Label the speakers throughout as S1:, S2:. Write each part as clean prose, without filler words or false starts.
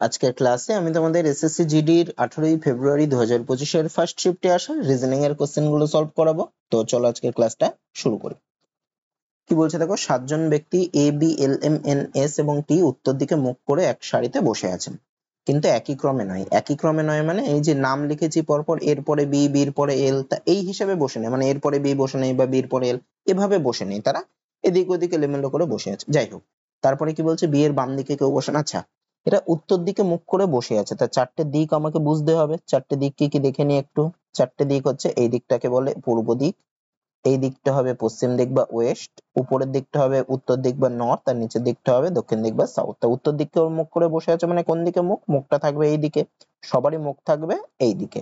S1: আজকের ক্লাসে আমি তোমাদের এসএসসি জিডির 18ই ফেব্রুয়ারি 2025 এর ফার্স্ট শিফটে আসা রিজনিং এর কোশ্চেন গুলো সলভ করাবো। তো চলো আজকের ক্লাসটা শুরু করি। কি বলছে দেখো, 7জন ব্যক্তি A B L M N S এবং টি উত্তর দিকে মুখ করে এক সারিতে বসে আছেন, কিন্তু একই ক্রমে নয়। একই ক্রমে নয় মানে এই যে নাম লিখেছি পরপর, এর পরে বি, বির পরে এল, তা এই হিসাবে বসে নেই, মানে এর পরে বি বসে নেই বা বির পরে এল, এভাবে বসে নেই, তারা এদিক ওদিকে এলোমেলো করে বসে আছে। যাই হোক, তারপরে কি বলছে, বি এর বাম দিকে কেউ বসে না। আচ্ছা, এটা উত্তর দিকে মুখ করে বসে আছে, তা চারটে দিক আমাকে বুঝতে হবে। চারটে দিক কি কি দেখে নি একটু। চারটে দিক হচ্ছে, এই দিকটাকে বলে পূর্ব দিক, এই দিকটা হবে পশ্চিম দিক বা ওয়েস্ট, উপরের দিকটা হবে উত্তর দিক বা নর্থ, আর নিচের দিকটা হবে দক্ষিণ দিক বা সাউথ। তা উত্তর দিকে ওর মুখ করে বসে আছে মানে কোন দিকে মুখ, মুখটা থাকবে এই দিকে, সবারই মুখ থাকবে এই দিকে।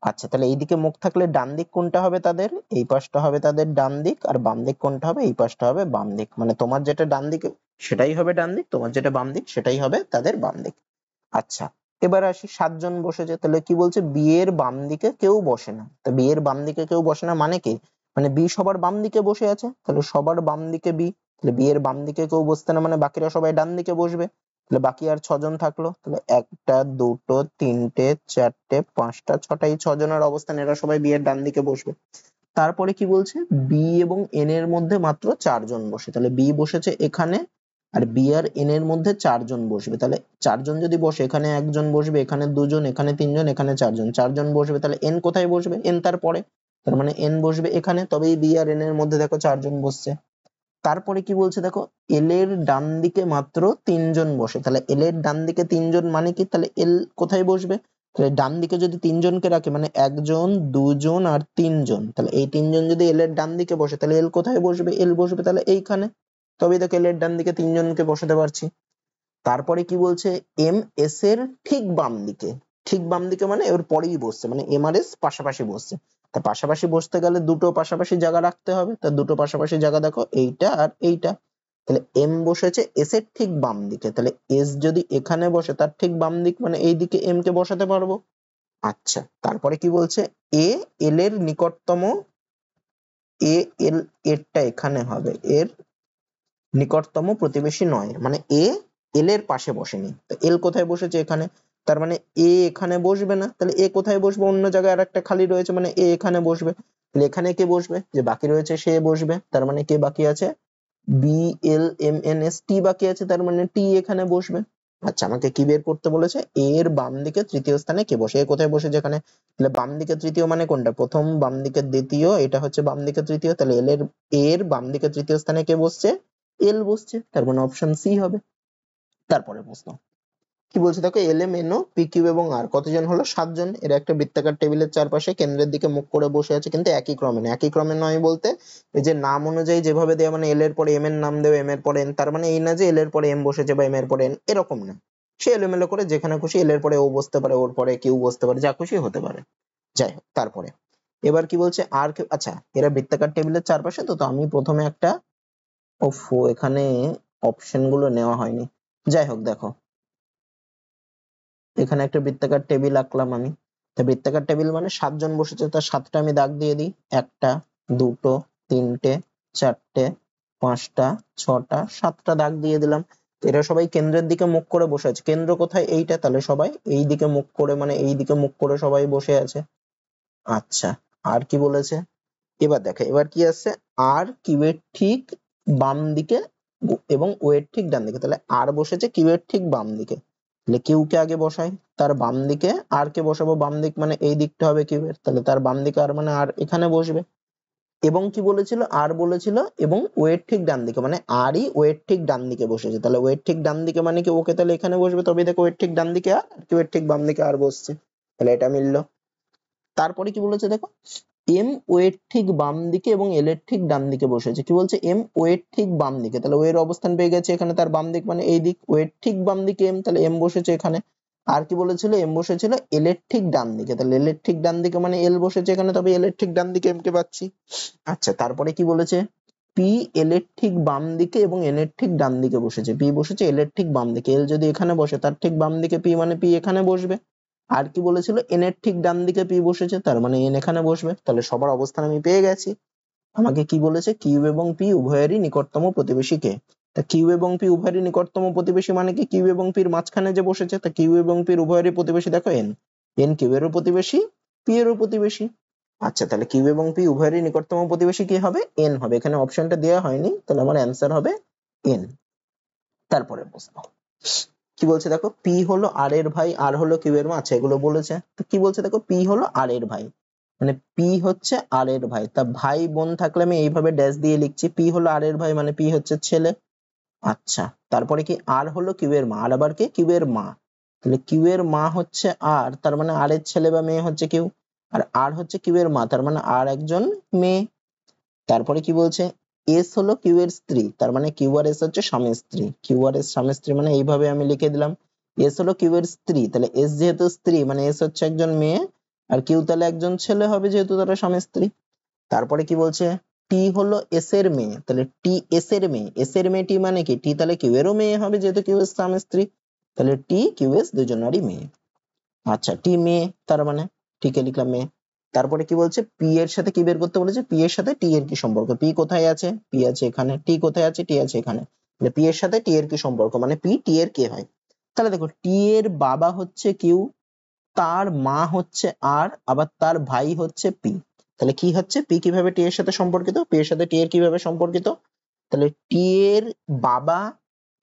S1: আচ্ছা, তাহলে এই দিকে মুখ থাকলে ডান দিক কোনটা হবে তাদের, এই পাশটা হবে তাদের ডান দিক, আর বাম দিক কোনটা হবে, এই পাশটা হবে বাম দিক। মানে তোমার যেটা ডান দিকে সেটাই হবে ডান দিক, তোমার যেটা বাম দিক সেটাই হবে তাদের বাম দিক। আচ্ছা, এবার আসি 7জন বসেছে, তাহলে কি বলছে, বিয়ের বাম দিকে কেউ বসে না। তো বিয়ের বাম দিকে কেউ বসে না মানে কি, মানে বি সবার বাম দিকে বসে আছে, তাহলে সবার বাম দিকে বি, তাহলে বিয়ের বাম দিকে কেউ বসতে না মানে বাকিরা সবাই ডান দিকে বসবে। তাহলে বাকি আর 6জন থাকলো, তাহলে একটা দুটো তিনটে চারটে পাঁচটা ছটা, এই 6জনের অবস্থান, এরা সবাই বিয়ের ডান দিকে বসবে। তারপরে কি বলছে, বি এবং এন এর মধ্যে মাত্র 4জন বসে, তাহলে বি বসেছে এখানে, আর বি আর এন এর মধ্যে 4জন বসবে। তাহলে 4জন যদি বসে, এখানে একজন বসবে, এখানে দুজন, এখানে তিনজন, এখানে 4জন, 4জন বসবে, তাহলে এন কোথায় বসবে, এন তার পরে, তার মানে এন বসবে এখানে, তবেই বি আর এন এর মধ্যে দেখো 4জন বসছে। তারপরে কি বলছে দেখো, এল এর ডান দিকে মাত্র 3জন বসে, তাহলে এল এর ডান দিকে 3জন মানে কি, তাহলে এল কোথায় বসবে, তাহলে ডান দিকে যদি 3জনকে রাখে মানে একজন দুজন আর 3জন, তাহলে এই 3জন যদি এল এর ডান দিকে বসে তাহলে এল কোথায় বসবে, এল বসবে তাহলে এইখানে, তবেই দেখো এল এর ডান দিকে 3জনকে বসাতে পারছি। তারপরে কি বলছে, এম এস এর ঠিক বাম দিকে, ঠিক বাম দিকে মানে ওর পরেই বসছে, মানে এম আর এস পাশাপাশি বসছে। তা পাশাপাশি বসতে গেলে দুটো পাশাপাশি জায়গা রাখতে হবে, তা দুটো পাশাপাশি জায়গা দেখো, এইটা আর এইটা। তাহলে এম বসেছে এস এর ঠিক বাম দিকে, তাহলে এস যদি এখানে বসে তার ঠিক বাম দিক মানে এই দিকে এম কে বসাতে পারবো। আচ্ছা, তারপরে কি বলছে, এ এল এর নিকটতম, এ এল এরটা এখানে হবে, এর নিকটতম প্রতিবেশী নয়, মানে এ এল এর পাশে বসেনি, তো এল কোথায় বসেছে এখানে, তার মানে এ এখানে বসবে না, তাহলে এ কোথায় বসবে, অন্য জায়গায় আর একটা খালি রয়েছে, মানে এ এখানে বসবে। তাহলে এখানে কে বসবে, যে বাকি রয়েছে সে বসবে, তার মানে কে বাকি আছে, B L M N S T বাকি আছে, তার মানে টি এখানে বসবে। আচ্ছা, আমাকে কি বের করতে বলেছে, এর বাম দিকে তৃতীয় স্থানে কে বসে, এ কোথায় বসে যেখানে, তাহলে বাম দিকে তৃতীয় মানে কোনটা, প্রথম বাম দিকে দ্বিতীয়, এটা হচ্ছে বাম দিকে তৃতীয়, তাহলে এর বাম দিকে তৃতীয় স্থানে কে বসছে, এল বসছে, তার মানে অপশন সি হবে। তারপরে প্রশ্ন কি বলছে দেখো, L M N O P Q এবং আর কতজন হলো, 7জন। এরা একটা বৃত্তাকার টেবিলের চারপাশে কেন্দ্রের দিকে মুখ করে বসে আছে, কিন্তু একই ক্রমে না। একই ক্রমে নয় বলতে, এই যে নাম অনুযায়ী যেভাবে দেওয়া, মানে এল এর পরে এম এর নাম দেবে, এম এর পরে এন, তার মানে এই না যে এল এর পরে এম বসেছে বা এম এর পরে এন, এরকম না। সে এলোমেলো করে যেখানে খুশি এল এর পরে ও বসতে পারে, ওর পরে কিউ বসতে পারে, যা খুশি হতে পারে। যাই হোক, তারপরে এবার কি বলছে, আর আচ্ছা, এরা বৃত্তাকার টেবিলের চারপাশে, তো তো আমি প্রথমে একটা, ওফো এখানে অপশন গুলো নেওয়া হয়নি। যাই হোক, দেখো এখানে একটা বৃত্তাকার টেবিল আঁকলাম আমি। তা বৃত্তাকার টেবিল মানে 7জন বসেছে, তার 7টা আমি দাগ দিয়ে দিই, একটা দুটো তিনটে চারটে পাঁচটা ছটা 7টা দাগ দিয়ে দিলাম। এরা সবাই কেন্দ্রের দিকে মুখ করে বসে আছে, কেন্দ্র কোথায়, এইটা, তাহলে সবাই এই দিকে মুখ করে, মানে এই দিকে মুখ করে সবাই বসে আছে। আচ্ছা, আর কি বলেছে, এবার দেখো এবার কি আছে, আর কিউ এর ঠিক বাম দিকে এবং ও এর ঠিক ডান দিকে, তাহলে আর বসেছে কিউ এর ঠিক বাম দিকে, তাহলে কিউ কে আগে বসাই, তার বাম দিকে আর কে বসাবো, বাম দিক মানে এই দিকটা হবে কিউ এর, তাহলে তার বাম দিকে আর মানে আর এখানে বসবে। এবং কি বলেছিল, আর বলেছিল এবং ও এর ঠিক ডান দিকে, মানে আরই ও এর ঠিক ডান দিকে বসেছে, তাহলে ও এর ঠিক ডান দিকে মানে কি, ওকে তাহলে এখানে বসবে, তবে দেখো ও এর ঠিক ডান দিকে আর কিউ এর ঠিক বাম দিকে আর বসছে, তাহলে এটা মিললো। তারপরে কি বলেছে দেখো, এম ও এর ঠিক বাম দিকে এবং এল এর ঠিক ডান দিকে বসেছে। কি বলছে, এম ও এর ঠিক বাম দিকে, তাহলে ও এর অবস্থান পেয়ে গেছে এখানে, তার বাম দিক মানে এই দিক, ও এর ঠিক বাম দিকে এম, তাহলে এম বসেছে এখানে। আর কি বলেছিল, এম বসেছিল এল এর ঠিক ডান দিকে, তাহলে এল এর ঠিক ডান দিকে মানে এল বসেছে এখানে, তবে এল এর ঠিক ডান দিকে এম কে পাচ্ছি। আচ্ছা, তারপরে কি বলেছে, পি এল এর ঠিক বাম দিকে এবং এন এর ঠিক ডান দিকে বসেছে, পি বসেছে এল এর ঠিক বাম দিকে, এল যদি এখানে বসে তার ঠিক বাম দিকে পি, মানে পি এখানে বসবে। আর কি বলেছিল, এন এর ঠিক ডান দিকে পি বসেছে, তার মানে এন এখানে বসবে, তাহলে সবার অবস্থান আমি পেয়ে গেছি। আমাকে কি বলেছে, কিউ এবং পি উভয়েরই নিকটতম প্রতিবেশী কে, তা কিউ এবং পি উভয়েরই নিকটতম প্রতিবেশী মানে কি কিউ এবং পির মাঝখানে যে বসেছে, তা কিউ এবং পির উভয়েরই প্রতিবেশী দেখো এন, এন কিউ এরও প্রতিবেশী, পি এরও প্রতিবেশী। আচ্ছা, তাহলে কিউ এবং পি উভয়েরই নিকটতম প্রতিবেশী কি হবে? এন হবে। এখানে অপশনটা দেওয়া হয়নি, তাহলে আমার অ্যান্সার হবে এন। তারপরে প্রশ্ন কি বলছে দেখো, পি হলো আর এর ভাই, আর হলো কিউ এর মা। আচ্ছা, এগুলো বলেছে। তো কি বলছে দেখো, পি হলো আর এর ভাই, মানে পি হচ্ছে আর এর ভাই। তা ভাই বোন থাকলে আমি এইভাবে ড্যাশ দিয়ে লিখছি, পি হলো আর এর ভাই মানে পি হচ্ছে ছেলে। আচ্ছা, তারপরে কি আর হলো কিউ এর মা, আর আবার কি কিউ এর মা, তাহলে কিউ এর মা হচ্ছে আর, তার মানে আর এর ছেলে বা মেয়ে হচ্ছে কিউ, আর হচ্ছে কিউ এর মা, তার মানে আর একজন মেয়ে। তারপরে কি বলছে, এস হলো কিউ এর স্ত্রী, তার মানে কিউ আর এস হচ্ছে স্বামী স্ত্রী, কিউ আর এস স্বামী স্ত্রী, মানে এইভাবে আমি লিখে দিলাম। এস হলো কিউ এর স্ত্রী, তাহলে এস যেহেতু স্ত্রী মানে এস হচ্ছে একজন মেয়ে, আর কিউ তাহলে একজন ছেলে হবে যেহেতু তারা স্বামী স্ত্রী। তারপরে কি বলছে, টি হলো এস এর মেয়ে, তাহলে টি এস এর মেয়ে, এস এর মেয়ে টি মানে কি, টি তাহলে কিউ এরও মেয়ে হবে যেহেতু কিউ এস স্বামী স্ত্রী, তাহলে টি কিউ এস দুজনারই মেয়ে। আচ্ছা, টি মেয়ে, তার মানে টিকে লিখলাম মেয়ে। তারপরে কি বলছে, পি এর সাথে কি বের করতে বলেছে, পি এর সাথে টি এর কি সম্পর্ক, পি কোথায় আছে, পি আছে এখানে, টি কোথায় আছে, টি আছে এখানে, তাহলে পি এর সাথে টি এর কি সম্পর্ক, মানে পি টি এর কে হয়। তাহলে দেখো, টি এর বাবা হচ্ছে কিউ, তার মা হচ্ছে আর, আবার তার ভাই হচ্ছে পি, তাহলে কি হচ্ছে, পি কিভাবে টি এর সাথে সম্পর্কিত, পি এর সাথে টি এর কিভাবে সম্পর্কিত, তাহলে টি এর বাবা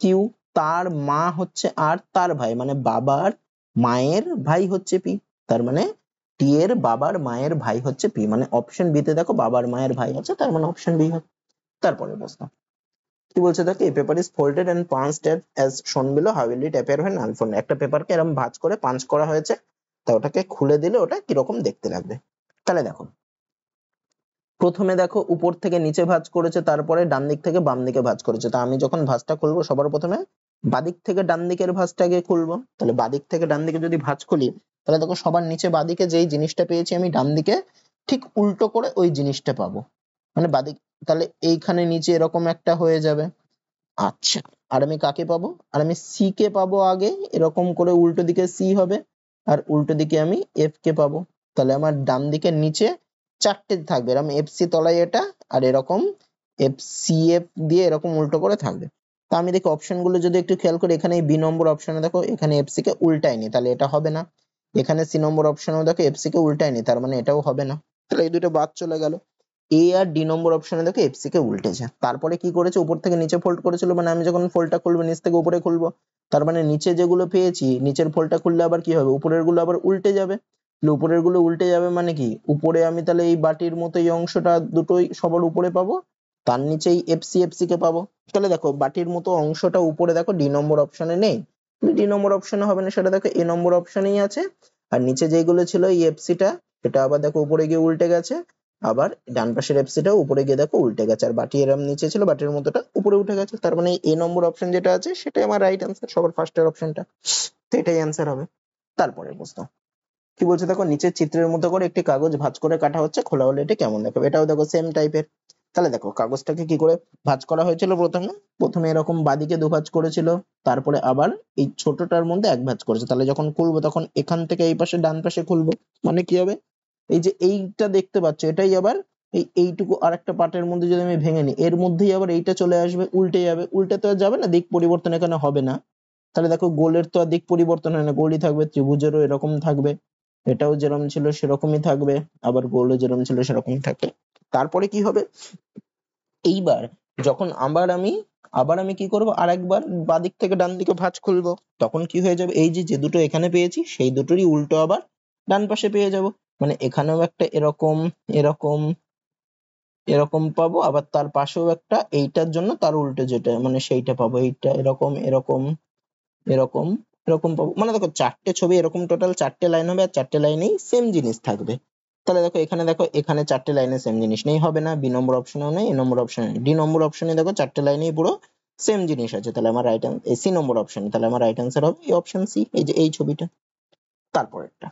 S1: কিউ, তার মা হচ্ছে আর, তার ভাই মানে বাবার মায়ের ভাই হচ্ছে পি, তার মানে টি এর বাবার মায়ের ভাই হচ্ছে পি, মানে অপশন বি তে দেখো বাবার মায়ের ভাই আছে, তার মানে অপশন বি হবে। তারপরে প্রশ্ন কি বলছে দেখো, এই paper is folded and punched as shown below, how will it appear when unfolded। একটা পেপারকে এরকম ভাঁজ করে পাঞ্চ করা হয়েছে, তা ওটাকে খুলে দিলে ওটা কিরকম দেখতে লাগবে। তাহলে দেখো, প্রথমে দেখো উপর থেকে নিচে ভাঁজ করেছে, তারপরে ডান দিক থেকে বাম দিকে ভাঁজ করেছে। তা আমি যখন ভাঁজটা খুলবো সবার প্রথমে বাদিক থেকে ডান দিকের ভাঁজটা আগে খুলবো, তাহলে বাদিক থেকে ডান দিকে যদি ভাঁজ খুলি, তাহলে দেখো সবার নিচে বাদিকে যেই জিনিসটা পেয়েছি আমি ডান দিকে ঠিক উল্টো করে ওই জিনিসটা পাবো, মানে বাদিক, তাহলে এইখানে নিচে এরকম একটা হয়ে যাবে। আচ্ছা, আর আমি কাকে পাবো, আর আমি সি কে পাবো আগে, এরকম করে উল্টো দিকে সি হবে, আর উল্টো দিকে আমি এফ কে পাবো। তাহলে আমার ডান দিকের নিচে চারটে থাকবে, এরকম এফ সি তলায় এটা, আর এরকম এফ সি এফ দিয়ে এরকম উল্টো করে থাকবে। তা আমি দেখি অপশন গুলো যদি একটু খেয়াল করি, এখানে বি নম্বর অপশনে দেখো এখানে এফ সি কে উল্টায়নি, তাহলে এটা হবে না। এখানে সি নম্বর অপশনেও দেখো এফ সি কে উল্টায়নি, তার মানে এটাও হবে না, তাহলে এই দুটো বাদ চলে গেল। এ আর ডি নম্বর অপশনে দেখো এফসি কে উল্টেছে, তারপরে কি করেছে, উপর থেকে নিচে ফোল্ড করেছিল, মানে আমি যখন ফোল্ডটা খুলবো নিচ থেকে উপরে খুলবো, তার মানে নিচে যেগুলো পেয়েছি নিচের ফোল্ডটা খুললে আবার কি হবে, উপরের গুলো আবার উল্টে যাবে, তাহলে উপরের গুলো উল্টে যাবে মানে কি, উপরে আমি তাহলে এই বাটির মতো এই অংশটা দুটোই সবার উপরে পাবো, তার নিচেই এফসি কে পাবো। তাহলে দেখো বাটির মতো অংশটা উপরে দেখো ডি নম্বর অপশনে নেই, ডি নম্বর অপশনে হবে না, সেটা দেখো এ নম্বর অপশনেই আছে। আর নিচে যেগুলো ছিল এই এফসিটা, এটা আবার দেখো উপরে গিয়ে উল্টে গেছে, আবার ডান পাশের এফসিটাও উপরে গিয়ে দেখো উল্টে গেছে, আর বাটি এরম নিচে ছিল বাটির মতোটা উপরে উঠে গেছে, তার মানে এ নম্বর অপশন যেটা আছে সেটাই আমার রাইট অ্যান্সার, সবার ফার্স্টের অপশনটা, তো এটাই অ্যান্সার হবে। তারপরে প্রশ্ন কি বলছে দেখো, নিচের চিত্রের মতো করে একটি কাগজ ভাঁজ করে কাটা হচ্ছে, খোলা হলে এটা কেমন দেখাবে, এটাও দেখো সেম টাইপের। তাহলে দেখো কাগজটাকে কি করে ভাঁজ করা হয়েছিল, প্রথমে প্রথমে এরকম বাদিকে দু ভাঁজ করেছিল, তারপরে আবার এই ছোটটার মধ্যে এক ভাঁজ করেছে, তাহলে যখন খুলবো তখন এখান থেকে এই পাশে ডান পাশে খুলবো, মানে কি হবে, এই যে এইটা দেখতে পাচ্ছ এটাই আবার এইটুকু আরেকটা পার্টের মধ্যে যদি আমি ভেঙে নিই, এর মধ্যেই আবার এইটা চলে আসবে, উল্টে যাবে, উল্টে তো আর যাবে না, দিক পরিবর্তন এখানে হবে না। তাহলে দেখো গোলের তো আর দিক পরিবর্তন হয় না, গোলই থাকবে, ত্রিভুজেরও এরকম থাকবে, এটাও যেরকম ছিল সেরকমই থাকবে, আবার গোলও যেরকম ছিল সেরকমই থাকবে। তারপরে কি হবে, এইবার যখন আবার আমি কি করব, আরেকবার বাদিক থেকে ডান দিকে ভাঁজ খুলবো, তখন কি হয়ে যাবে, এই যে যে দুটো এখানে পেয়েছি সেই দুটোরই উল্টো আবার ডান পাশে পেয়ে যাব, মানে এখানেও একটা এরকম এরকম এরকম পাবো, আবার তার পাশেও একটা এইটার জন্য তার উল্টো যেটা মানে সেইটা পাবো, এইটা এরকম এরকম এরকম এরকম পাবো, মানে দেখো চারটে ছবি এরকম টোটাল চারটে লাইন হবে, আর চারটে লাইনেই সেম জিনিস থাকবে। তাহলে দেখো এখানে চারটে লাইনে সেম জিনিস নেই, হবে না, বি নম্বর অপশনেও নেই, এ নম্বর অপশনে নেই, ডি নম্বর অপশনে দেখো চারটে লাইনেই পুরো সেম জিনিস আছে, তাহলে আমার রাইট আনসার সি নম্বর অপশন, তাহলে আমার রাইট আনসার হবে এই অপশন সি, এই যে এই ছবিটা। তারপরেরটা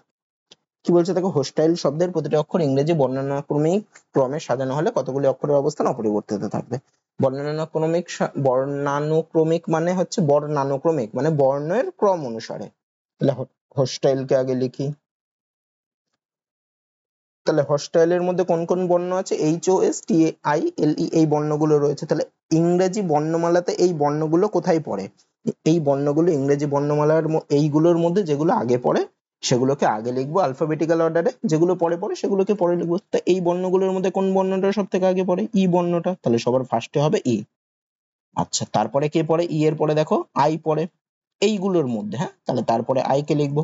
S1: কি বলছে দেখো, হোস্টাইল শব্দের প্রতিটি অক্ষর ইংরেজি বর্ণনাক্রমিক ক্রমে সাজানো হলে কতগুলি অক্ষরের অবস্থান অপরিবর্তিত থাকবে। বর্ণানুক্রমিক মানে হচ্ছে বর্ণানুক্রমিক মানে বর্ণের ক্রম অনুসারে, তাহলে হোস্টাইল কে আগে লিখি, তাহলে হস্টাইল এর মধ্যে কোন কোন বর্ণ আছে? HOS TILE এই বর্ণগুলো রয়েছে। তাহলে ইংরেজি বর্ণমালাতে এই বর্ণগুলো কোথায় পড়ে? এই বর্ণগুলো ইংরেজি বর্ণমালার এইগুলোর মধ্যে যেগুলো আগে পড়ে সেগুলোকে আগে লিখবো অ্যালফাবেটিক্যাল অর্ডারে, যেগুলো পরে পড়ে সেগুলোকে পরে লিখবো। তা এই বর্ণগুলোর মধ্যে কোন বর্ণটা সব থেকে আগে পড়ে? ই বর্ণটা, তাহলে সবার ফার্স্টে হবে ই। আচ্ছা, তারপরে কে পড়ে? ই এর পরে দেখো আই পড়ে এইগুলোর মধ্যে, হ্যাঁ, তাহলে তারপরে আই কে লিখবো।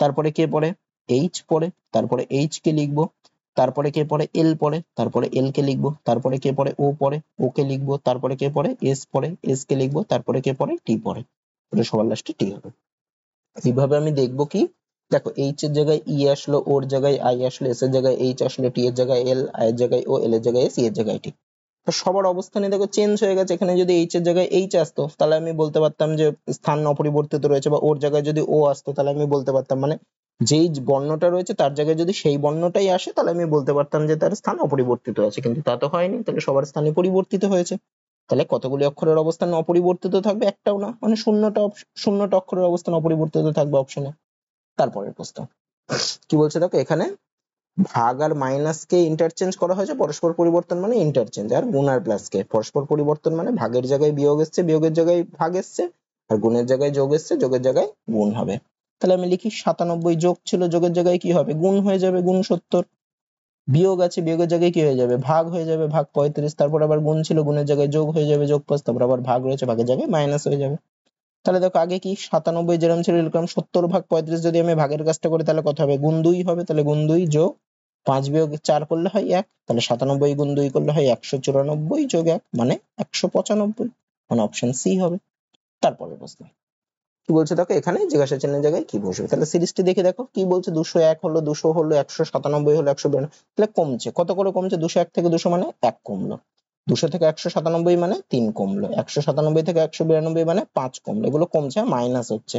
S1: তারপরে কে পড়ে? এইচ পড়ে, তারপরে এইচ কে লিখবো। তারপরে কে পড়ে? এল পড়ে, তারপরে এল কে লিখবো। তারপরে কে পড়ে? ও পড়ে, ও কে লিখবো। তারপরে কে পড়ে? এস পড়ে, এস কে লিখবো। তারপরে কে পড়ে? টি পড়ে। তাহলে সবার লাস্টে টি হবে। এইভাবে আমি দেখবো কি, দেখো এইচ এর জায়গায় ই আসলো, ওর জায়গায় আই আসলো, এস এর জায়গায় এইচ আসলো, টি এর জায়গায় এল, আই এর জায়গায় ও, এল এর জায়গায় এস, ই এর জায়গায় টি। তো সবার অবস্থানে দেখো চেঞ্জ হয়ে গেছে। এখানে যদি এইচ এর জায়গায় এইচ আসতো তাহলে আমি বলতে পারতাম যে স্থান অপরিবর্তিত রয়েছে, বা ওর জায়গায় যদি ও আসতো তাহলে আমি বলতে পারতাম মানে যেই বর্ণটা রয়েছে তার জায়গায় যদি সেই বর্ণটাই আসে তাহলে আমি বলতে পারতাম যে তার স্থান অপরিবর্তিত আছে, কিন্তু তা তো হয়নি। তাহলে সবার স্থানে পরিবর্তিত হয়েছে। তাহলে কতগুলি অক্ষরের অবস্থান অপরিবর্তিত থাকবে? একটাও না, মানে শূন্যটা অক্ষরের অবস্থান অপরিবর্তিত থাকবে অপশনে। তারপরের প্রশ্ন কি বলছে দেখো, এখানে ভাগ আর মাইনাস কে ইন্টারচেঞ্জ করা হয়েছে, পরস্পর পরিবর্তন মানে ইন্টারচেঞ্জ। আর গুণ আর প্লাস কে পরস্পর পরিবর্তন মানে ভাগের জায়গায় বিয়োগ এসছে, বিয়োগের জায়গায় ভাগ এসছে, আর গুণের জায়গায় যোগ এসছে, যোগের জায়গায় গুণ হবে। তাহলে আমি লিখি 97 যোগ ছিল, যোগের জায়গায় কি হবে? গুণ হয়ে যাবে, গুণ 70। বিয়োগ আছে, বিয়োগের জায়গায় কি হয়ে যাবে? ভাগ হয়ে যাবে, ভাগ 35। তারপর আবার গুণ ছিল, গুণের জায়গায় যোগ হয়ে যাবে, যোগ 5। তারপর আবার ভাগ রয়েছে, ভাগের জায়গায় মাইনাস হয়ে যাবে। তাহলে দেখো আগে কি 97 যেরকম ছিল এরকম 70 ভাগ 35 যদি আমি ভাগের কাজটা করি তাহলে কত হবে? গুণ 2 হবে। তাহলে গুণ 2 যোগ 5 বিয়োগ 4 করলে হয় 1। তাহলে 97 গুণ 2 করলে হয় 194 যোগ 1 মানে 195, মানে অপশন সি হবে। তারপরে প্রশ্ন কি বলছে দেখো, এখানে জিজ্ঞাসা চিহ্নের জায়গায় কি বসবে? তাহলে সিরিজটি দেখে দেখো কি বলছে। 201 হলো, 200 হলো, 197 হলো, 192, তাহলে কমছে। কত করে কমছে? 201 থেকে 200 মানে 1 কমলো। 200 থেকে 197 মানে 3 কমলো। 197 থেকে 192 মানে 5 কমলো। এগুলো কমছে, মাইনাস হচ্ছে।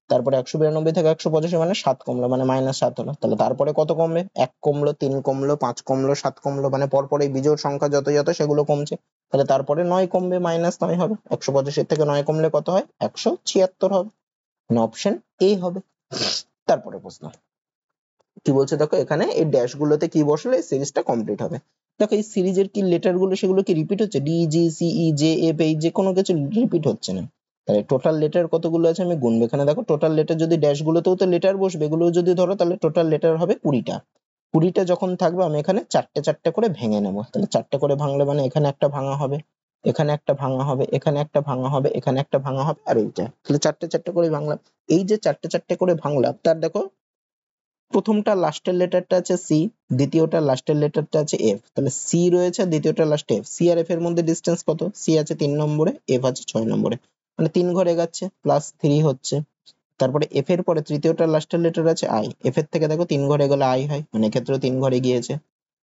S1: তারপরে 192 থেকে 185 মানে 7 কমলো, মানে -7 হলো। তাহলে তারপরে কত কমবে? 1 কমলো, 3 কমলো, 5 কমলো, 7 কমলো, মানে পরপর এই বিজোড় সংখ্যা যত যত সেগুলো কমছে। তাহলে তারপরে 9 কমবে, -9 হবে। 185 থেকে 9 কমলে কত হয়? 176 হবে, মানে অপশন এ হবে। তারপরে প্রশ্ন কি বলছে দেখো, এখানে এই ড্যাশ গুলোতে কি বসলে এই সিরিজটা কমপ্লিট হবে। দেখো এই সিরিজের কি লেটার গুলো সেগুলো কি রিপিট হচ্ছে? ডি, জি, সি, ই, জে, এফ, এই যে কোনো কিছু রিপিট হচ্ছে না। তাহলে টোটাল লেটার কতগুলো আছে আমি গুনবো। এখানে দেখো টোটাল লেটার যদি ড্যাশ গুলোতেও তো লেটার বসবে, এগুলো যদি ধরো তাহলে টোটাল লেটার হবে 20টা। 20টা যখন থাকবে আমি এখানে চারটে চারটে করে ভেঙে নেবো। তাহলে চারটে করে ভাঙলে মানে এখানে একটা ভাঙা হবে, এখানে একটা ভাঙা হবে, এখানে একটা ভাঙা হবে, এখানে একটা ভাঙা হবে, আর এইটা। তাহলে চারটে চারটে করে ভাঙলাম। এই যে চারটে চারটে করে ভাঙলাম তার দেখো প্রথমটা লাস্টের লেটারটা আছে সি, দ্বিতীয়টা লাস্টের লেটারটা আছে এফ। তাহলে সি রয়েছে, দ্বিতীয়টা লাস্টে এফ। সি আর এফ এর মধ্যে ডিসটেন্স কত? সি আছে 3 নম্বরে, এফ আছে 6 নম্বরে, মানে 3 ঘর এগাচ্ছে, +3 হচ্ছে। তারপরে এফ এর পরে তৃতীয়টা লাস্টের লেটার আছে আই। এফ এর থেকে দেখো 3 ঘর এগোলে আই হয়, মানে এক্ষেত্রে 3 ঘর এগিয়েছে।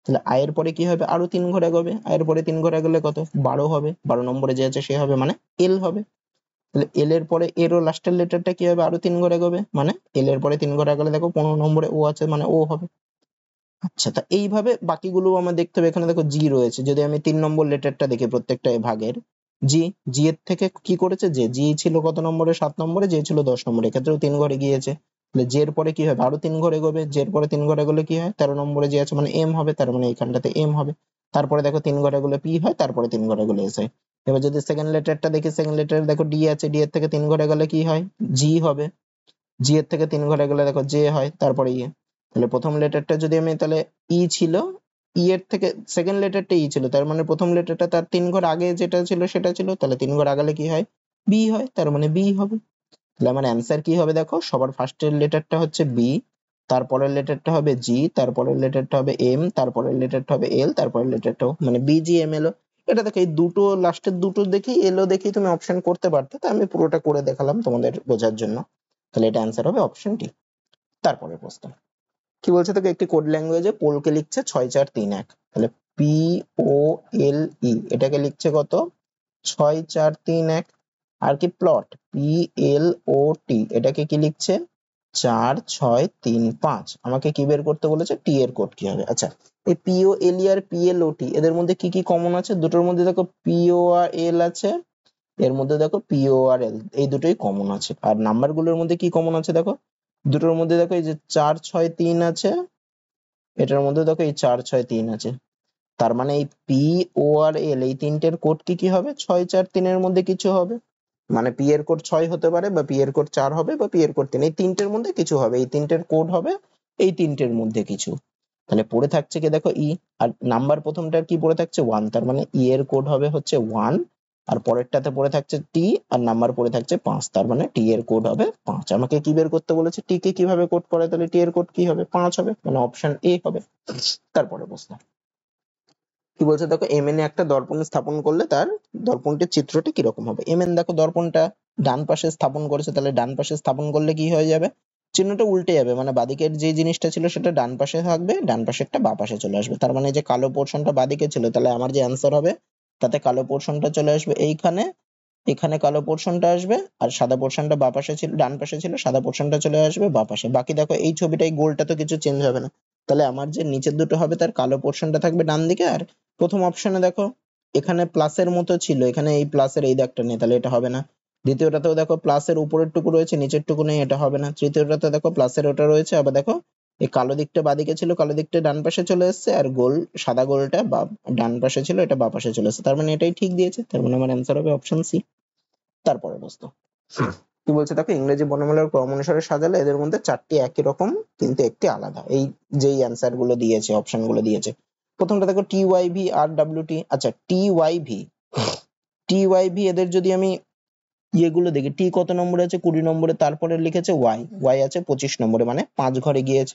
S1: তাহলে আই এর পরে কি হবে? আরো 3 ঘর এগোবে। আই এর পরে 3 ঘর এগোলে কত? 12 হবে। 12 নম্বরে যে আছে সে হবে, মানে এল হবে। তাহলে এল এর পরে এর ও লাস্টের লেটারটা কি হবে? আরো 3 ঘর এগোবে, মানে এল এর পরে 3 ঘর এগোলে দেখো 15 নম্বরে ও আছে, মানে ও হবে। আচ্ছা, তা এইভাবে বাকিগুলো আমার দেখতে হবে। এখানে দেখো জি রয়েছে, যদি আমি 3 নম্বর লেটারটা দেখি প্রত্যেকটা ভাগের, জি, জি এর থেকে কি করেছে? যে জি ছিল কত নম্বরে? 7 নম্বরে, যে ছিল 10 নম্বরে, এক্ষেত্রেও 3 ঘরে গিয়েছে। তাহলে জে এর পরে কি হবে? আরো 3 ঘর এগোবে। জে এর পরে 3 ঘর এগোলে কি হয়? 13 নম্বরে যে আছে, মানে এম হবে, তার মানে এখানটাতে এম হবে। তারপরে দেখো 3 ঘর এগোলে পি হয়, তারপরে 3 ঘর এগোলে এস হয়। এবার যদি সেকেন্ড লেটারটা দেখি, সেকেন্ড লেটার দেখো ডি আছে, ডি এর থেকে 3 ঘর এগোলে কি হয়? জি হবে। জি এর থেকে 3 ঘর এগোলে দেখো জে হয়, তারপরে ইয়ে। তাহলে প্রথম লেটারটা যদি আমি তাহলে ই ছিল, ই এর থেকে সেকেন্ড লেটারটা ই ছিল, তার মানে প্রথম লেটারটা তার 3 ঘর আগে যেটা ছিল সেটা ছিল, তাহলে 3 ঘর আগালে কি হয়? বি হয়, তার মানে বি হবে। তাহলে আমার অ্যান্সার কি হবে দেখো, সবার ফার্স্টের লেটারটা হচ্ছে বি, তারপরের লেটারটা হবে জি, তারপরের লেটারটা হবে এম, তারপরের লেটারটা হবে এল, তারপরের লেটারটাও মানে বি, জি, এম, এল। এটা দেখো এই দুটো লাস্টের দুটো দেখি এলো দেখি তুমি অপশন করতে পারতে, তো আমি পুরোটা করে দেখালাম তোমাদের বোঝার জন্য। তাহলে এটা অ্যান্সার হবে অপশন ডি। তারপরে প্রশ্ন কি বলছে দেখো, একটি কোড ল্যাঙ্গুয়েজে পোলকে লিখছে 6431। তাহলে পি ও এল ই এটাকে লিখছে কত? 6431। আর কি প্লট পি এল ও টি এটাকে কি লিখছে? 4635। আমাকে কি বের করতে বলেছে? টি এর কোড কি হবে। আচ্ছা, এই পি ও এল ই আর পি এল ও টি এদের মধ্যে কি কি কমন আছে? দুটোর মধ্যে দেখো পি ও আর এল আছে, এর মধ্যে দেখো পি ও আর এল, এই দুটোই কমন আছে। আর নাম্বার গুলোর মধ্যে কি কমন আছে দেখো, দুটোর মধ্যে দেখো এই যে 463 আছে, এটার মধ্যে দেখো এই 4 6 3 আছে, তার মানে এই পি ও আর এল এই তিনটের কোড কি কি হবে, 6 4 3 এর মধ্যে কিছু হবে। মানে পি এর কোড 6 হতে পারে, বা পি এর কোড 4 হবে, বা পি এর কোড 3, এই তিনটের মধ্যে কিছু হবে, এই তিনটের কোড হবে এই তিনটের মধ্যে কিছু। তাহলে পড়ে থাকছে কি দেখো ই, আর নাম্বার প্রথমটার কি পড়ে থাকছে 1, তার মানে ই এর কোড হবে হচ্ছে 1, আর পরেরটাতে পড়ে থাকছে টি, আর নাম্বার পড়ে থাকছে 5, তার মানে টি এর কোড হবে 5। আমাকে কি বের করতে বলেছে, টি কে কিভাবে কোড করে, তাহলে টি এর কোড কি হবে 5 হবে, মানে অপশন এ হবে। তারপরে প্রশ্ন কি বলছে দেখো, এমএন এ একটা দর্পণ স্থাপন করলে তার দর্পণটির চিত্রটি কিরকম হবে। এমএন দেখো দর্পণটা ডান পাশে স্থাপন করেছে, তাহলে ডান পাশে স্থাপন করলে কি হয়ে যাবে, চিহ্নটা উল্টে যাবে, মানে বাদিকের যে জিনিসটা ছিল সেটা ডান পাশে থাকবে, ডান পাশেরটা বা পাশে চলে আসবে। তার মানে যে কালো পোর্শনটা বাদিকে ছিল, তাহলে আমার যে অ্যান্সার হবে তাতে কালো পোর্শনটা চলে আসবে এইখানে, এখানে কালো পোর্শনটা আসবে, আর সাদা পোর্শনটা বা পাশে ছিল, ডান পাশে ছিল, সাদা পোর্শনটা চলে আসবে বা পাশে। বাকি দেখো এই ছবিটাই, গোলটা তো কিছু চেঞ্জ হবে না, তাহলে আমার যে নিচের দুটো হবে তার কালো পোর্শনটা থাকবে ডান দিকে। আর প্রথম অপশনে দেখো এখানে প্লাসের মতো ছিল, এখানে এই প্লাসের এই দাগটা নেই, তাহলে এটা হবে না। দ্বিতীয়টাতেও দেখো প্লাসের উপরের টুকু রয়েছে, নিচের টুকু নেই, এটা হবে না। তৃতীয়টাতে দেখো প্লাসের ওটা রয়েছে, আবার দেখো এই কালো দিকটা বাদিকে ছিল, কালো দিকটা ডান পাশে চলে এসেছে, আর গোল সাদা গোলটা বা ডান পাশে ছিল, এটা বা পাশে চলে এসেছে, তার মানে এটাই ঠিক দিয়েছে, তার মানে আমার অ্যান্সার হবে অপশন সি। তারপরে বস্তু কি বলছে দেখো, ইংরেজি বর্ণমালার ক্রম অনুসারে সাজালে এদের মধ্যে 4টি একই রকম কিন্তু একটি আলাদা, এই যেই অ্যান্সার গুলো দিয়েছে, অপশন গুলো দিয়েছে। প্রথমটা দেখো টি ওয়াই ভি আর ডাব্লিউ টি। আচ্ছা টি ওয়াই ভি এদের যদি আমি ইয়েগুলো দেখি, টি কত নম্বরে আছে 20 নম্বরে, তারপরে লিখেছে ওয়াই আছে 25 নম্বরে, মানে 5 ঘরে গিয়েছে।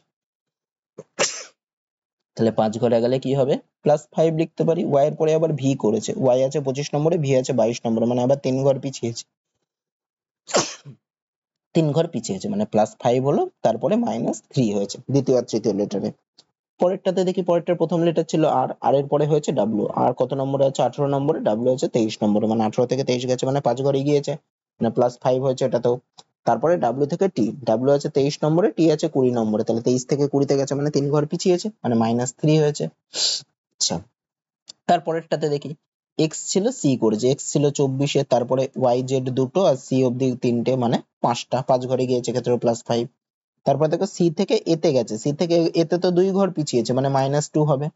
S1: তাহলে 5 ঘরে গেলে কি হবে, +5 লিখতে পারি। ওয়াই এর পরে আবার ভি করেছে, ওয়াই আছে 25 নম্বরে, ভি আছে 22 নম্বরে, মানে আবার 3 ঘর পিছিয়েছে, 3 ঘর পিছিয়েছে, মানে +5 হলো, তারপরে -3 হয়েছে দ্বিতীয় আর তৃতীয় লেটারে। পরেরটাতে দেখি, পরেরটার প্রথম লেটার ছিল আর, আর এর পরে হয়েছে ডাব্লিউ, আর কত নম্বরে আছে 18 নম্বরে, ডাব্লিউ আছে 23 নম্বরে, মানে 18 থেকে 23 গেছে, মানে 5 ঘরে গিয়েছে, মানে +5 হয়েছে এটাতেও। তারপরে ডাব্লিউ থেকে টি, ডাব্লিউ আছে 23 নম্বরে, টি আছে 20 নম্বরে, তাহলে 23 থেকে 20 তে গেছে, মানে 3 ঘর পিছিয়েছে, মানে -3 হয়েছে। আচ্ছা, তারপরেরটাতে দেখি এক্স ছিল সি করেছে, এক্স ছিল 24-এ, তারপরে ওয়াই জেড দুটো আর সি অব্দি 3টে, মানে 5টা, 5 ঘরে গিয়েছে, ক্ষেত্রে +5। তারপর দেখো সি থেকে এতে গেছে, সি থেকে এতে তো 2 ঘর পিছিয়েছে, মানে -2 হবে।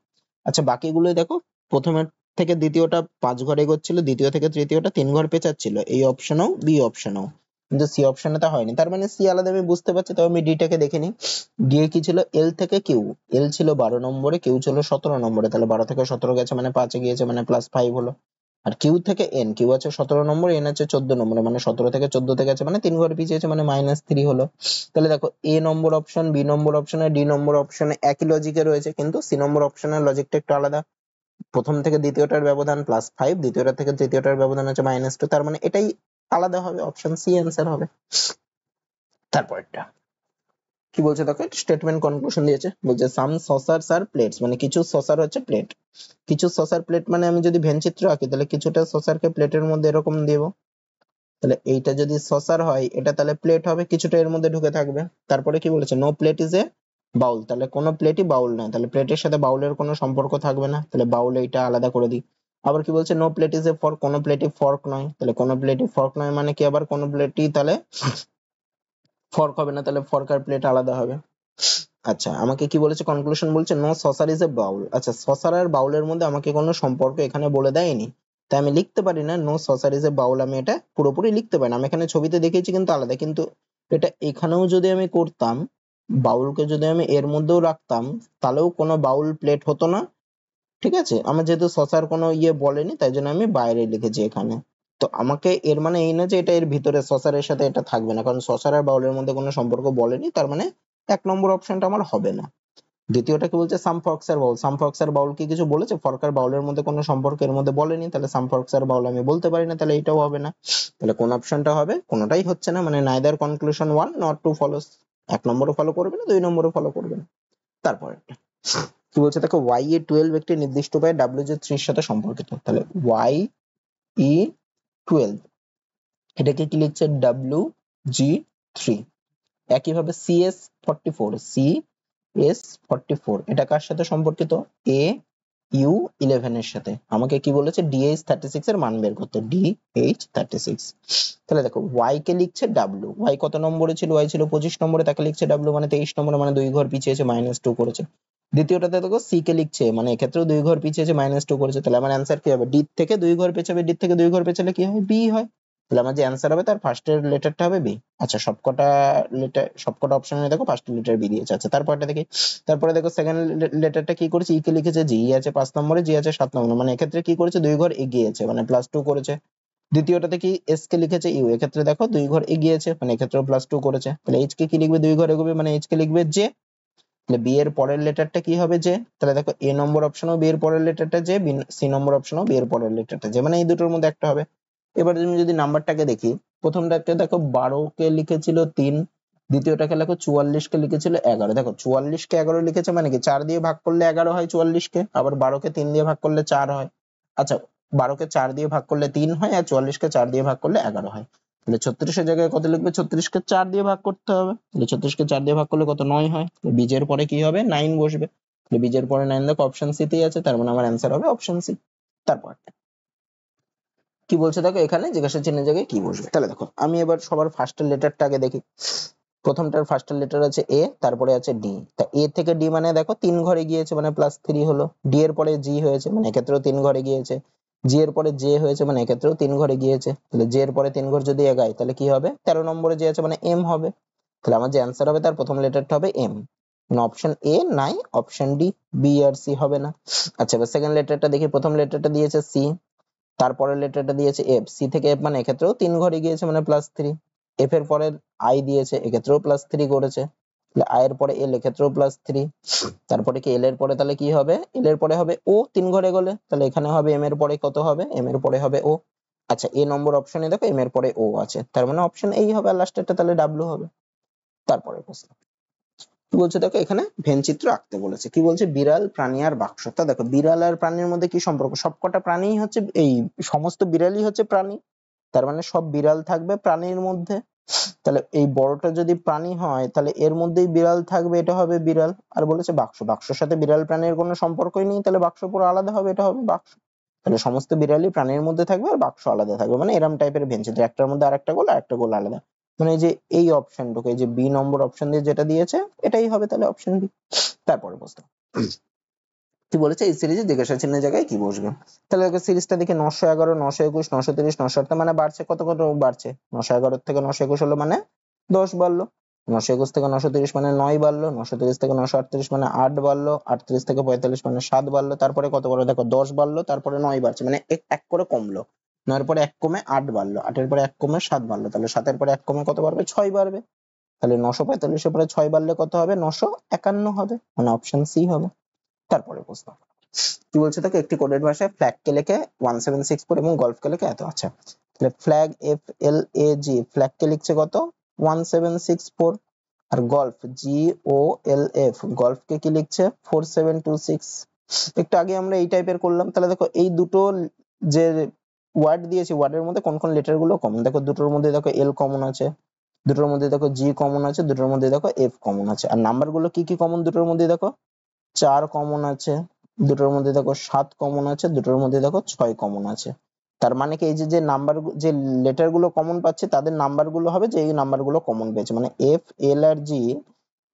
S1: আচ্ছা, বাকিগুলোই দেখো, প্রথমের থেকে দ্বিতীয়টা 5 ঘরে এগোচ্ছিল, দ্বিতীয় থেকে তৃতীয়টা 3 ঘর পেঁচাচ্ছিল, এই অপশনেও বি অপশনেও, কিন্তু সি অপশনে তা হয়নি, তার মানে সি আলাদা আমি বুঝতে পারছি। তবে আমি ডি টাকে দেখে নিই। ডি এ কি ছিল, এল থেকে কিউ, এল ছিল 12 নম্বরে, কিউ ছিল 17 নম্বরে, তাহলে 12 থেকে 17 গেছে, মানে 5 এ গিয়েছে, মানে +5 হলো। আর কিউ থেকে এন, কিউ আছে 17 নম্বরে, এন আছে 14 নম্বরে, মানে 17 থেকে 14 তে গেছে, মানে 3 ঘর পিছিয়েছে, মানে -3 হলো। তাহলে দেখো এ নম্বর অপশন, বি নম্বর অপশন আর ডি নম্বর অপশনে একই লজিকে রয়েছে, কিন্তু সি নম্বর অপশনের লজিকটা একটু আলাদা। প্রথম থেকে দ্বিতীয়টার ব্যবধান +5, দ্বিতীয়টা থেকে তৃতীয়টার ব্যবধান হচ্ছে -2, তার মানে এটাই আলাদা হবে, অপশন সি অ্যান্সার হবে। তারপরটা কি বলছে দেখো, স্টেটমেন্ট কনক্লুশন দিয়েছে, বলছে সাম সসারস আর প্লেটস, মানে কিছু সসার হচ্ছে প্লেট, কিছু সসার প্লেট, মানে আমি যদি ভেন চিত্র আঁকি, তাহলে কিছুটা সসারকে প্লেটের মধ্যে এরকম দেব, তাহলে এইটা যদি সসার হয়, এটা তাহলে প্লেট হবে, কিছুটা এর মধ্যে ঢুকে থাকবে। তারপরে কি বলেছে, নো প্লেট ইজ এ বাউল, তাহলে কোনো প্লেটই বাউল নয়, তাহলে প্লেটের সাথে বাউলের কোনো সম্পর্ক থাকবে না, তাহলে বাউল এইটা আলাদা করে দিই। আবার কি বলছে, no plate is a fork, কোনো প্লেটই ফর্ক নয়, তাহলে কোনো প্লেটই ফর্ক নয় মানে কি, আবার কোনো প্লেটই তাহলে ফর্ক হবে না, তাহলে ফর্ক আর প্লেট আলাদা হবে। আচ্ছা, আমাকে কি বলেছে, কনক্লুশন বলছে নো সসার ইজ এ বাউল। আচ্ছা, সসার আর বাউলের মধ্যে আমাকে কোনো সম্পর্ক এখানে বলে দেয়নি, তাই আমি লিখতে পারি না নো সসার ইজ এ বাউল, আমি এটা পুরোপুরি লিখতে পারি না। আমি এখানে ছবিতে দেখিয়েছি কিন্তু আলাদা, কিন্তু এটা এখানেও যদি আমি করতাম, বাউলকে যদি আমি এর মধ্যেও রাখতাম, তাহলেও কোনো বাউল প্লেট হতো না, ঠিক আছে। আমার যেহেতু সসার কোনো ইয়ে বলেনি, তাই জন্য আমি বাইরে লিখেছি এখানে। তো আমাকে এর মানে এই না যে এটা এর ভিতরে সসারের সাথে এটা থাকবে না, কারণ সসার আর বাউলের মধ্যে কোনো সম্পর্ক বলেনি, তার মানে 1 নম্বর অপশনটা আমার হবে না। দ্বিতীয়টা কি বলছে, সাম ফর্কস আর বাউল, সাম ফর্কস আর বাউল কি কিছু বলেছে, ফর্ক আর বাউলের মধ্যে কোনো সম্পর্ক এর মধ্যে বলেনি, তাহলে সাম ফর্কস আর বাউল আমি বলতে পারি না, তাহলে এটাও হবে না। তাহলে কোন অপশনটা হবে, কোনোটাই হচ্ছে না, মানে নাইদার কনক্লুশন 1 নট 2 ফলোস, 1 নম্বরও ফলো করবে না, 2 নম্বরও ফলো করবে না। তারপরে কি বলছে দেখো, y এ 12 একটি নির্দিষ্ট উপায়ে w যে 3 এর সাথে সম্পর্কিত, তাহলে y e 12 এটাকে কি লিখছে, w g 3। একইভাবে cs 44, cs 44 এটা কার সাথে সম্পর্কিত, a u 11 এর সাথে। আমাকে কি বলেছে, dh 36 এর মান বের করতে, dh 36। তাহলে দেখো y কে লিখছে w, y কত নম্বরে ছিল, y ছিল 25 নম্বরে, তাকে লিখছে w, মানে 23 নম্বরে, মানে 2 ঘর পিছিয়েছে, -2 করেছে। দ্বিতীয়টাতে দেখো সি কে লিখছে, মানে এক্ষেত্রেও 2 ঘর পিছিয়েছে, -2 করেছে, তাহলে আমার অ্যান্সার কি হবে? ডি থেকে 2 ঘর পেছাবে, ডি থেকে 2 ঘর পেছালে কি হয়? বি হয়। তাহলে আমার যে অ্যান্সার হবে তার ফার্স্টের লেটারটা হবে বি। আচ্ছা, সবকটা অপশনে দেখো ফার্স্টের লেটার বি দিয়েছে। আচ্ছা, তারপরটা দেখি। তারপরে দেখো সেকেন্ড লেটারটা কি করেছে? ই কে লিখেছে, জি আছে 5 নম্বরে, জি আছে 7 নম্বরে, মানে এক্ষেত্রে কি করেছে? 2 ঘর এগিয়েছে, মানে +2 করেছে। দ্বিতীয়টাতে কি এস কে লিখেছে ইউ, এক্ষেত্রে দেখো 2 ঘর এগিয়েছে, মানে এক্ষেত্রেও +2 করেছে। তাহলে এইচ কে কি লিখবে? 2 ঘর এগোবে, মানে এইচ কে লিখবে জে। তাহলে বি এর পরের লেটারটা কি হবে? জে। তাহলে দেখো এ নম্বর অপশনও বি এর পরের লেটারটা জে, সি নম্বর অপশনও বি এর পরের লেটারটা জে, মানে এই দুটোর মধ্যে একটা হবে। এবার তুমি যদি নাম্বারটাকে দেখি, প্রথমটাতে দেখো 12 কে লিখেছিল 3, দ্বিতীয়টাকে দেখো 44 কে লিখেছিল 11। দেখো 44 কে 11 লিখেছে মানে কি 4 দিয়ে ভাগ করলে 11 হয় 44 কে, আবার 12 কে 3 দিয়ে ভাগ করলে 4 হয়। আচ্ছা, 12 কে 4 দিয়ে ভাগ করলে 3 হয়, আর 44 কে 4 দিয়ে ভাগ করলে 11 হয়। তাহলে 36 এর জায়গায় কত লিখবে? 36 কে 4 দিয়ে ভাগ করতে হবে। তাহলে 36 কে 4 দিয়ে ভাগ করলে কত? 9 হয়। বীজের পরে কি হবে? 9 বসবে। তাহলে বীজের পরে 9 দেখো অপশন সি তেই আছে, তার মানে আমার অ্যান্সার হবে অপশন সি। তারপর কি বলছে দেখো, এখানে জিজ্ঞাসা চিহ্নের জায়গায় কি বসবে। তাহলে দেখো আমি এবার সবার ফার্স্টের লেটারটা আগে দেখি। প্রথমটার ফার্স্টের লেটার আছে এ, তারপরে আছে ডি। তা এ থেকে ডি মানে দেখো 3 ঘরে গিয়েছে, মানে +3 হলো। ডি এর পরে জি হয়েছে, মানে এক্ষেত্রেও 3 ঘরে গিয়েছে। জি এর পরে জে হয়েছে, মানে এক্ষেত্রেও 3 ঘরে গিয়েছে। তাহলে জে এর পরে 3 ঘর যদি এগায় তাহলে কি হবে? 13 নম্বরে যে আছে মানে এম হবে। তাহলে আমার যে অ্যান্সার হবে তার প্রথম লেটারটা হবে এম, মানে অপশন এ নাই, অপশন ডি, বি আর সি হবে না। আচ্ছা, এবার সেকেন্ড লেটারটা দেখি। প্রথম লেটারটা দিয়েছে সি, তারপরের লেটারটা দিয়েছে এফ, সি থেকে এফ মানে এক্ষেত্রেও 3 ঘরে গিয়েছে, মানে +3। এফ এর পরে আই দিয়েছে, এক্ষেত্রেও +3 করেছে। তাহলে আই এর পরে এল, এক্ষেত্রেও +3। তারপরে কি এল এর পরে তাহলে কি হবে? এল এর পরে হবে ও 3 ঘরে গেলে, তাহলে এখানে হবে এম এর পরে কত হবে? এম এর পরে হবে ও। আচ্ছা, এ নম্বর অপশনে দেখো এম এর পরে ও আছে, তার মানে অপশন এই হবে, আর লাস্টেরটা তাহলে ডাব্লিউ হবে। তারপরে প্রশ্ন কি বলছে দেখো, এখানে ভেনচিত্র আঁকতে বলেছে। কি বলছে? বিড়াল, প্রাণী আর বাক্স। তা দেখো বিড়াল আর প্রাণীর মধ্যে কি সম্পর্ক? সবকটা প্রাণীই হচ্ছে, এই সমস্ত বিড়ালই হচ্ছে প্রাণী, তার মানে সব বিড়াল থাকবে প্রাণীর মধ্যে। তাহলে এই বড়টা যদি প্রাণী হয় তাহলে এর মধ্যেই বিড়াল থাকবে, এটা হবে বিড়াল। আর বলেছে বাক্স, বাক্সের সাথে বিড়াল প্রাণীর কোনো সম্পর্কই নেই, তাহলে বাক্স পুরো আলাদা হবে, এটা হবে বাক্স। তাহলে সমস্ত বিড়ালই প্রাণীর মধ্যে থাকবে আর বাক্স আলাদা থাকবে, মানে এরম টাইপের ভেনচিত্র, একটার মধ্যে আরেকটা গোল, আরেকটা গোল আলাদা। মানে এই যে এই অপশনটুকু, এই যে বি নম্বর অপশন দিয়ে যেটা দিয়েছে এটাই হবে তাহলে অপশন বি। তারপরে প্রশ্ন কি বলেছে? এই সিরিজে জিজ্ঞাসা চিহ্নের জায়গায় কি বসবে। তাহলে দেখো সিরিজটা দেখে 911, 921, 930, 908, মানে বাড়ছে, কত কত বাড়ছে? 911 থেকে 921 হলো মানে 10 বাড়লো। 921 থেকে 930 মানে 9 বাড়লো। 930 থেকে 938 মানে 8 বাড়লো। 38 থেকে 45 মানে 7 বাড়লো। তারপরে কত বাড়লো? দেখো 10 বাড়লো, তারপরে 9 বাড়ছে, মানে এক করে কমলো। 9 এর পরে 1 কমে 8 বাড়লো, 8 এর পরে 1 কমে 7 বাড়লো, তাহলে 7 এর পরে 1 কমে কত বাড়বে? 6 বাড়বে। তাহলে 945 এর পরে 6 বাড়লে কত হবে? 951 হবে, মানে অপশন সি হবে। তারপরে প্রশ্ন কি বলছে দেখো, একটি কোডেড ভাষায় ফ্ল্যাগ কে লেখে 1764 এবং গল্ফ কে লেখে এত। আচ্ছা, তাহলে ফ্ল্যাগ, এফ এল এ জি, ফ্ল্যাগ কে লিখছে কত? 1764। আর গল্ফ, জি ও এল এফ, গল্ফ কে কি লিখছে? 4726। একটু আগে আমরা এই টাইপের করলাম। তাহলে দেখো এই দুটো যে ওয়ার্ড দিয়েছি, ওয়ার্ডের মধ্যে কোন কোন লেটার গুলো কমন, দেখো দুটোর মধ্যে দেখো এল কমন আছে, দুটোর মধ্যে দেখো জি কমন আছে, দুটোর মধ্যে দেখো এফ কমন আছে। আর নাম্বার গুলো কি কি কমন? দুটোর মধ্যে দেখো 4 কমন আছে, দুটোর মধ্যে দেখো 7 কমন আছে, দুটোর মধ্যে দেখো 6 কমন আছে। তার মানে কি এই যে যে নাম্বার, যে লেটার গুলো কমন পাচ্ছে তাদের নাম্বার গুলো হবে যে এই নাম্বার গুলো কমন পেয়েছে, মানে এফ এল আর জি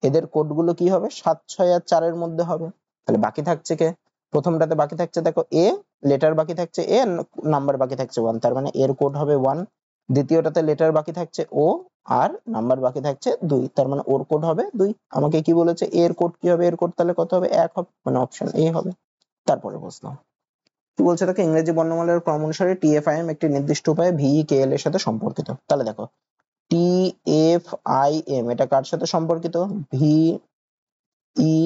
S1: এদের কোড গুলো কি হবে? 7, 6 আর 4 এর মধ্যে হবে। তাহলে বাকি থাকছে কে? প্রথমটাতে বাকি থাকছে দেখো এ, লেটার বাকি থাকছে এ, নাম্বার বাকি থাকছে 1, তার মানে এর কোড হবে 1। দ্বিতীয়টাতে লেটার বাকি থাকছে ও, আর নাম্বার বাকি থাকছে 2, তার মানে ওর কোড হবে 2। আমাকে কি বলেছে? এর কোড কি হবে? এর কোড তাহলে কত হবে? 1 হবে, মানে অপশন এ হবে। তারপরে প্রশ্ন কি বলছে দেখো, ইংরেজি বর্ণমালার ক্রম অনুসারে টিএফআইএম একটি নির্দিষ্ট উপায়ে ভিইকেএল এর সাথে সম্পর্কিত। তাহলে দেখো টিএফআইএম এটা কার সাথে সম্পর্কিত? ভি ই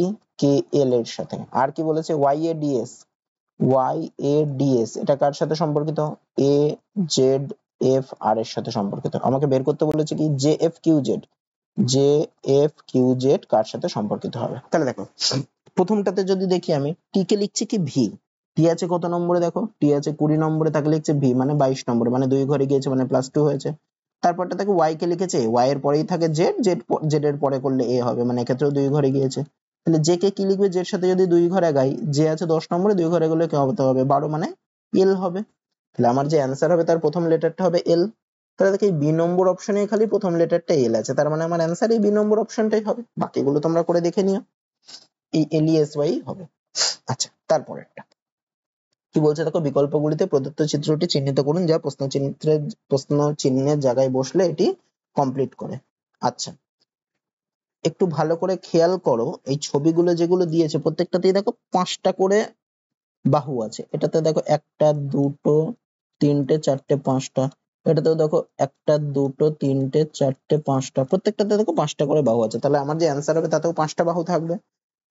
S1: কে এল এর সাথে। আর কি বলেছে? ওয়াইএডিএস, ওয়াইএডিএস এটা কার সাথে সম্পর্কিত? এ জেড এফ আর এর সাথে সম্পর্কিত। আমাকে বের করতে বলেছে কি J F Q Z, J F Q Z কার সাথে সম্পর্কিত হবে। তাহলে দেখো প্রথমটাতে যদি দেখি আমি টি কে লিখছি কি ভি, টি আছে কত নম্বরে? দেখো টি আছে 20 নম্বরে, তাকে লিখছে ভি মানে 22 নম্বরে, মানে 2 ঘরে গিয়েছে, মানে +2 হয়েছে। তারপরটা দেখো ওয়াই কে লিখেছে, ওয়াই এর পরেই থাকে জেড, জেড এর পরে করলে এ হবে, মানে এক্ষেত্রেও 2 ঘরে গিয়েছে। তাহলে জে কে কি লিখবে? জের সাথে যদি 2 ঘরে গাই, জে আছে 10 নম্বরে, 2 ঘরে গেলে কি হবে? 12, মানে এল হবে। তাহলে আমার যে অ্যান্সার হবে তার প্রথম লেটারটা হবে এল। তাহলে দেখো এই বি নম্বর অপশনে খালি প্রথম লেটারটা এল আছে, তার মানে আমার অ্যান্সার এই বি নম্বর অপশনটাই হবে। বাকিগুলো তোমরা করে দেখে নিও। এই LESY হবে। আচ্ছা, তারপরেরটা কি বলছে দেখো, বিকল্পগুলিতে প্রদত্ত চিত্রটি চিহ্নিত করুন যা প্রশ্ন চিহ্নের জায়গায় বসলে এটি কমপ্লিট করে। আচ্ছা, একটু ভালো করে খেয়াল করো, এই ছবিগুলো যেগুলো দিয়েছে প্রত্যেকটাতেই দেখো 5টা করে বাহু আছে। এটাতে দেখো 1টা 2টো 3টে 4টে 5টা, এটাতেও দেখো 1টা 2টো 3টে 4টে 5টা, প্রত্যেকটাতে দেখো 5টা করে বাহু আছে। তাহলে আমার যে অ্যান্সার হবে তাতেও 5টা বাহু থাকবে।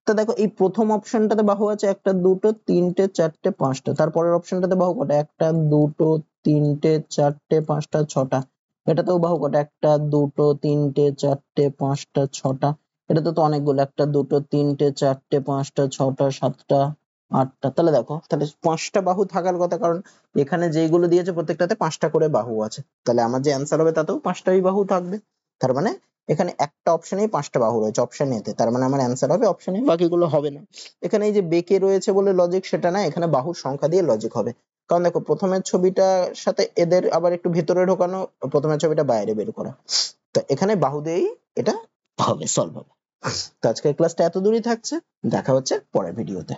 S1: তো দেখো এই প্রথম অপশনটাতে বাহু আছে 1টা 2টো 3টে 4টে 5টা, তারপরের অপশনটাতে বাহু কটা, 1টা 2টো 3টে 4টে 5টা 6টা, এটাতেও বাহু কটা, 1টা 2টো 3টে 4টে 5টা 6টা, এটাতে তো অনেকগুলো, 1টা 2টো 3টে 4টে 5টা 6টা 7টা 8টা। তাহলে দেখো, তাহলে 5টা বাহু থাকার কথা, কারণ এখানে যেগুলো দিয়েছে প্রত্যেকটাতে 5টা করে বাহু আছে। তাহলে আমার যে অ্যান্সার হবে তাতেও 5টাই বাহু থাকবে। তার মানে এখানে একটা অপশনেই 5টা বাহু রয়েছে, অপশন এতে, তার মানে আমার অ্যান্সার হবে অপশন এ, বাকিগুলো হবে না। এখানে এই যে বেঁকে রয়েছে বলে লজিক সেটা না, এখানে বাহুর সংখ্যা দিয়ে লজিক হবে। কারণ দেখো প্রথমের ছবিটার সাথে এদের আবার একটু ভেতরে ঢোকানো, প্রথমের ছবিটা বাইরে বের করা, তো এখানে বাহু দিয়েই এটা হবে, সলভ হবে। তো আজকের ক্লাসটা এত দূরই থাকছে, দেখা হচ্ছে পরের ভিডিওতে।